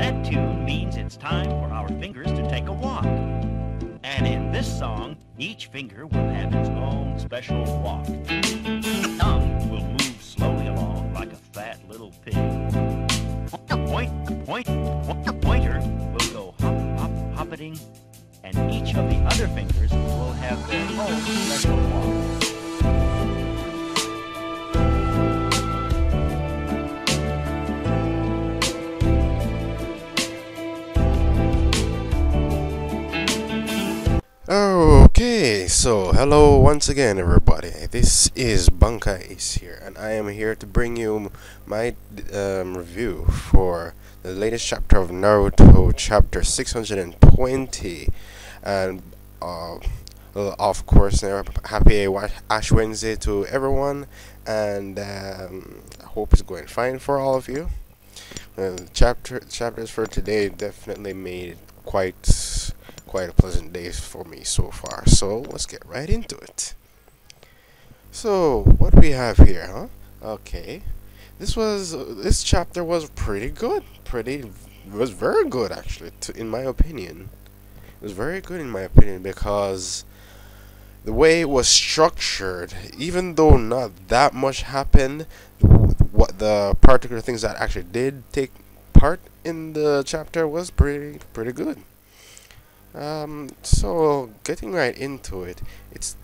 That tune means it's time for our fingers to take a walk. And in this song, each finger will have its own special walk. Thumb will move slowly along like a fat little pig. Pointer will go hop, hop, hoppeting, and each of the other fingers will have their own special walk. Okay, so hello once again everybody, this is Bankai Ace here, and I am here to bring you my review for the latest chapter of Naruto, chapter 620, and of course, happy Ash Wednesday to everyone, and I hope it's going fine for all of you. Chapters for today definitely made quite a pleasant day for me so far, so let's get right into it. So what we have here, huh? Okay, this chapter was pretty good. It was very good actually, in my opinion. It was very good in my opinion because the way it was structured, even though not that much happened, what the particular things that actually did take part in the chapter was pretty good. So getting right into it, it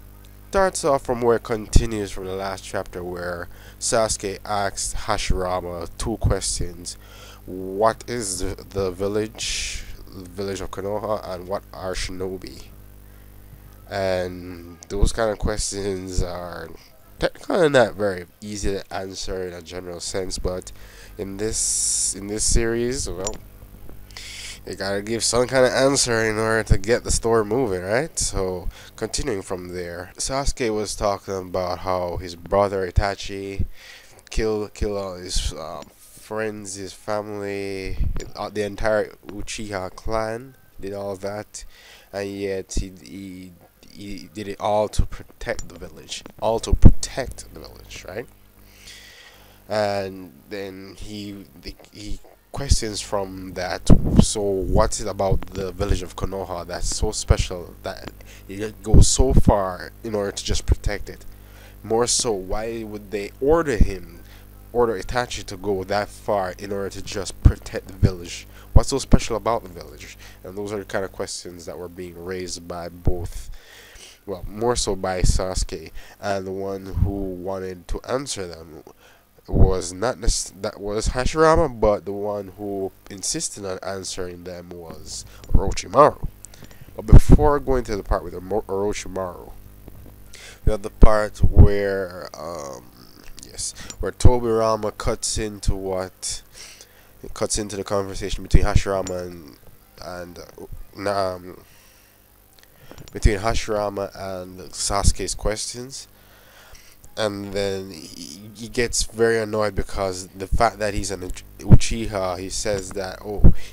starts off from where it continues from the last chapter, where Sasuke asked Hashirama two questions: what is the village of Konoha, and what are shinobi? And those kind of questions are technically not very easy to answer in a general sense, but in this series, well, you gotta give some kind of answer in order to get the story moving, right? So, continuing from there, Sasuke was talking about how his brother Itachi killed all his friends, his family, the entire Uchiha clan, did all of that, and yet he did it all to protect the village, right? And then he questions from that. So what's it about the village of Konoha that's so special that it goes so far in order to just protect it? More so, why would they order Itachi to go that far in order to just protect the village? What's so special about the village? And those are the kind of questions that were being raised by both, well, more so by Sasuke, and the one who wanted to answer them was Hashirama, but the one who insisted on answering them was Orochimaru. But before going to the part with Orochimaru, we have the part where where Tobirama cuts into the conversation between Hashirama between Hashirama and Sasuke's questions. And then he gets very annoyed because the fact that he's an Uchiha, he says that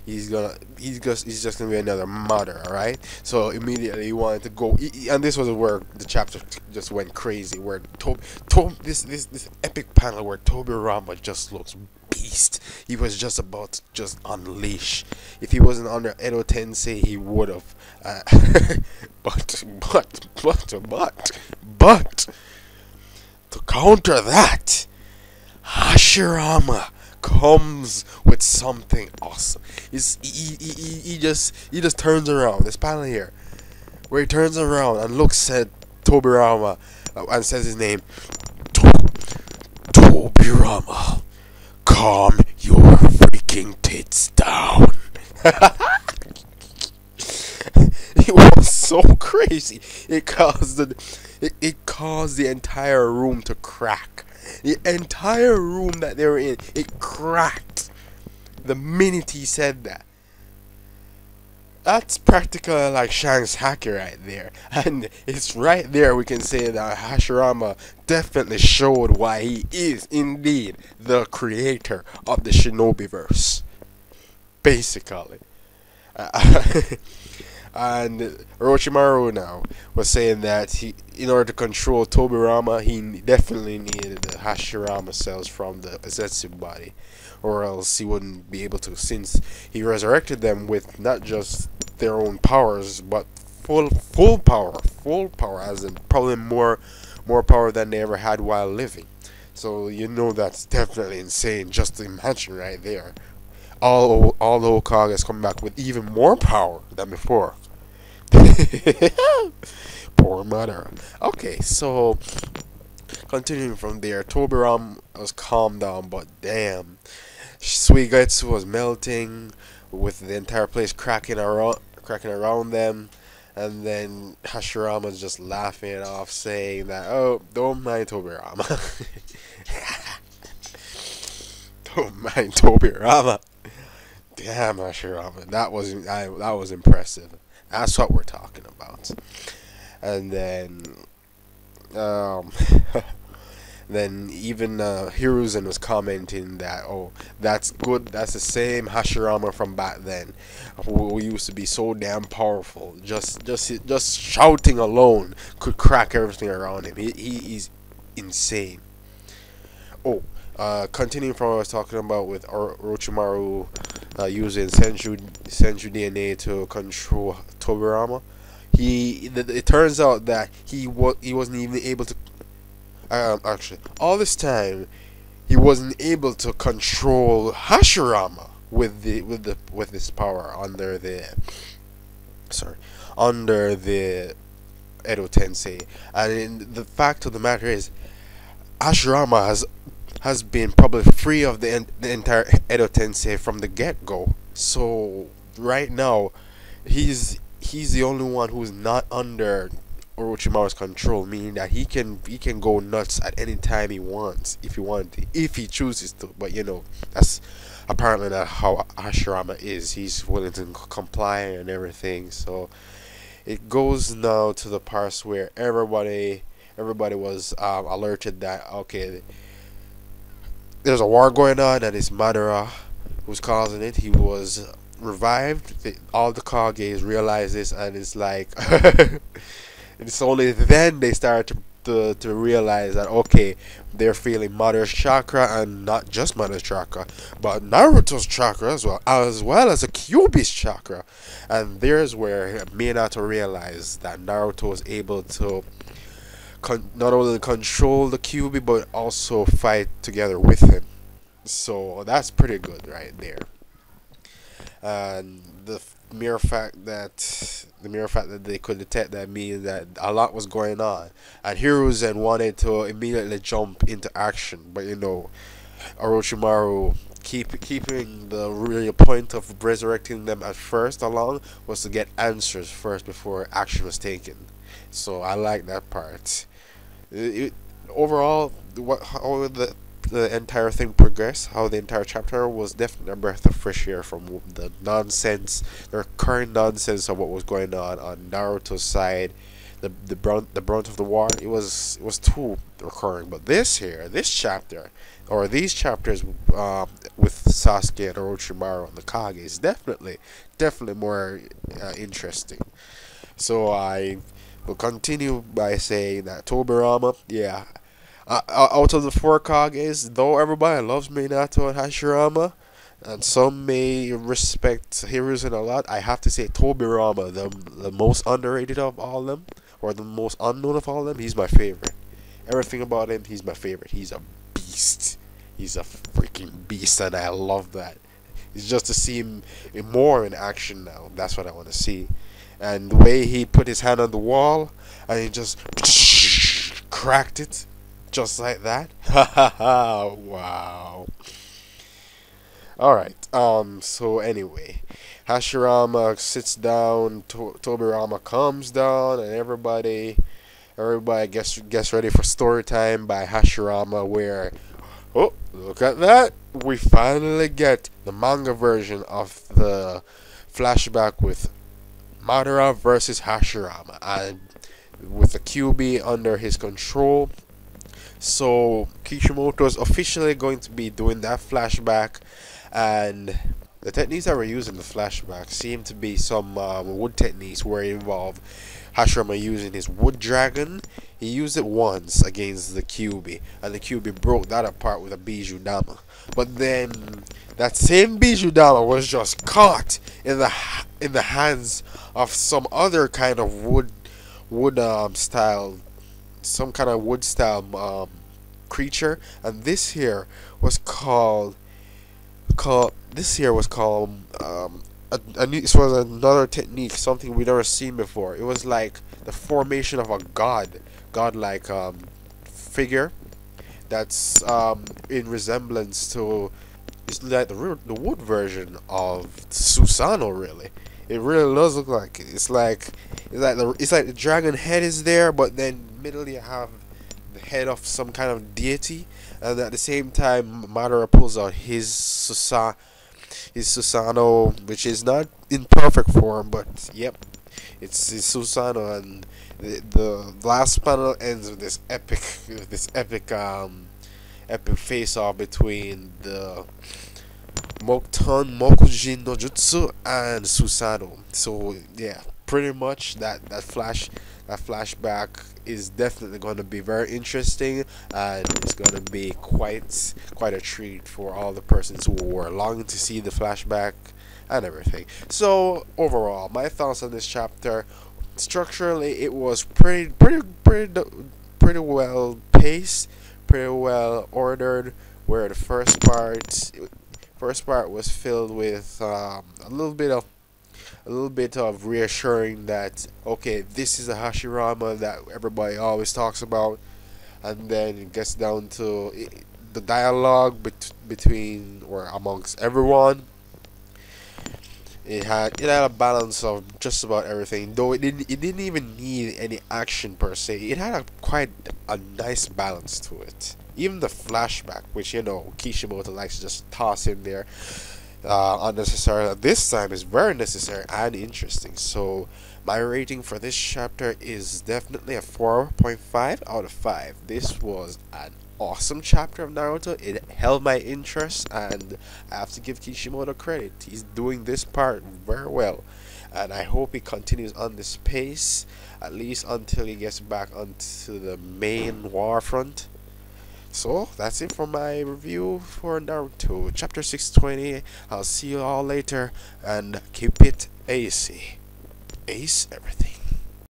he's just gonna be another murderer, right? So immediately he wanted to go, and this was where the chapter just went crazy, where this epic panel where Tobirama just looks beast. He was just about to just unleash. If he wasn't under Edo Tensei, he would have. But. To counter that, Hashirama comes with something awesome. He just turns around. This panel here, where he turns around and looks at Tobirama and says his name, Tobirama, calm your freaking tits down. It was so crazy. It caused the entire room to crack. The entire room that they were in, it cracked the minute he said that. That's practically like Shang's haki right there. And it's right there we can say that Hashirama definitely showed why he is indeed the creator of the Shinobiverse. Basically. And Orochimaru now was saying that he, in order to control Tobirama, he definitely needed the Hashirama cells from the Zetsu body, or else he wouldn't be able to. Since he resurrected them with not just their own powers, but full power, as in probably more power than they ever had while living. So you know that's definitely insane. Just to imagine right there, all the Hokages come back with even more power than before. Poor mother. Okay, so continuing from there, Tobiram was calmed down, but damn, Suigetsu was melting with the entire place cracking around them. And then Hashirama's just laughing it off, saying that, "Oh, don't mind Tobirama. Don't mind Tobirama." Damn, Hashirama, that was impressive. That's what we're talking about. And then, um, then even Hiruzen was commenting that, "Oh, that's good. That's the same Hashirama from back then, who used to be so damn powerful. Just shouting alone could crack everything around him. He's insane." Oh, continuing from what I was talking about with Orochimaru using Senju DNA to control Tobirama. It turns out that he wasn't even able to. Actually, all this time, he wasn't able to control Hashirama with this power under the Edo Tensei. And the fact of the matter is, Hashirama has been probably free of the entire Edo Tensei from the get go. So right now, he's the only one who's not under Orochimaru's control, meaning that he can go nuts at any time he wants, if he chooses to. But that's apparently not how Hashirama is. He's willing to comply and everything. So it goes now to the parts where everybody was alerted that, okay, there's a war going on and it's Madara who's causing it. He was revived. All the Kages realize this, and it's like it's only then they start to realize that, okay, they're feeling Madara's chakra, and not just Madara's chakra, but Naruto's chakra as well as a Kyuubi's chakra. And there's where Minato realized that Naruto was able to not only control the Kyuubi but also fight together with him. So that's pretty good right there. And the mere fact that they could detect that means that a lot was going on, and Hiruzen wanted to immediately jump into action, but Orochimaru keeping the real point of resurrecting them at first along was to get answers first before action was taken. So I like that part. Overall, how the entire thing progressed, how the entire chapter was definitely a breath of fresh air from the current nonsense of what was going on Naruto's side, the brunt of the war. It was too recurring. But this chapter, or these chapters, with Sasuke and Orochimaru and the Kage, is definitely more interesting. So I will continue by saying that Tobirama, yeah. Out of the four Kages, though everybody loves Minato and Hashirama, and some may respect Hiruzen a lot, I have to say Tobirama, the most underrated of all of them, or the most unknown of all of them, he's my favorite. Everything about him, he's my favorite. He's a beast. He's a freaking beast, and I love that. It's just to see him more in action now. That's what I want to see. And the way he put his hand on the wall, and he just cracked it. Just like that. Wow. Alright, so anyway, Hashirama sits down, Tobirama comes down, and everybody gets ready for story time by Hashirama, where, oh, look at that, we finally get the manga version of the flashback with Madara versus Hashirama, and with the Kyuubi under his control. So Kishimoto is officially going to be doing that flashback, and The techniques that were used in the flashback seem to be some wood techniques where it involved Hashirama using his wood dragon. He used it once against the Kyuubi, and the Kyuubi broke that apart with a Bijudama. But then that same Bijudama was just caught in the hands of some other kind of wood style, some kind of wood style creature, and this here was called this was another technique, something we never seen before. It was like the formation of a godlike figure that's in resemblance to, it's like the wood version of Susanoo. Really, it really does look like it. It's like the dragon head is there, but then middle you have the head of some kind of deity, and at the same time Madara pulls out his Susanoo, which is not in perfect form, but yep, it's Susanoo, and the last panel ends with this epic face off between the Mokujin no Jutsu and Susanoo. So yeah, pretty much that flashback is definitely going to be very interesting, and it's going to be quite a treat for all the persons who were longing to see the flashback and everything. So overall, my thoughts on this chapter: structurally, it was pretty well paced, pretty well ordered. Where the first part was filled with a little bit of reassuring that, okay, this is a Hashirama that everybody always talks about, and then it gets down to the dialogue between or amongst everyone. It had a balance of just about everything, though it didn't even need any action per se. It had quite a nice balance to it. Even the flashback, which Kishimoto likes to just toss in there unnecessarily, this time is very necessary and interesting. So my rating for this chapter is definitely a 4.5 out of 5. This was an awesome chapter of Naruto. It held my interest, and I have to give Kishimoto credit. He's doing this part very well, and I hope he continues on this pace at least until he gets back onto the main war front. So that's it for my review for Naruto chapter 620. I'll see you all later, and keep it ace everything.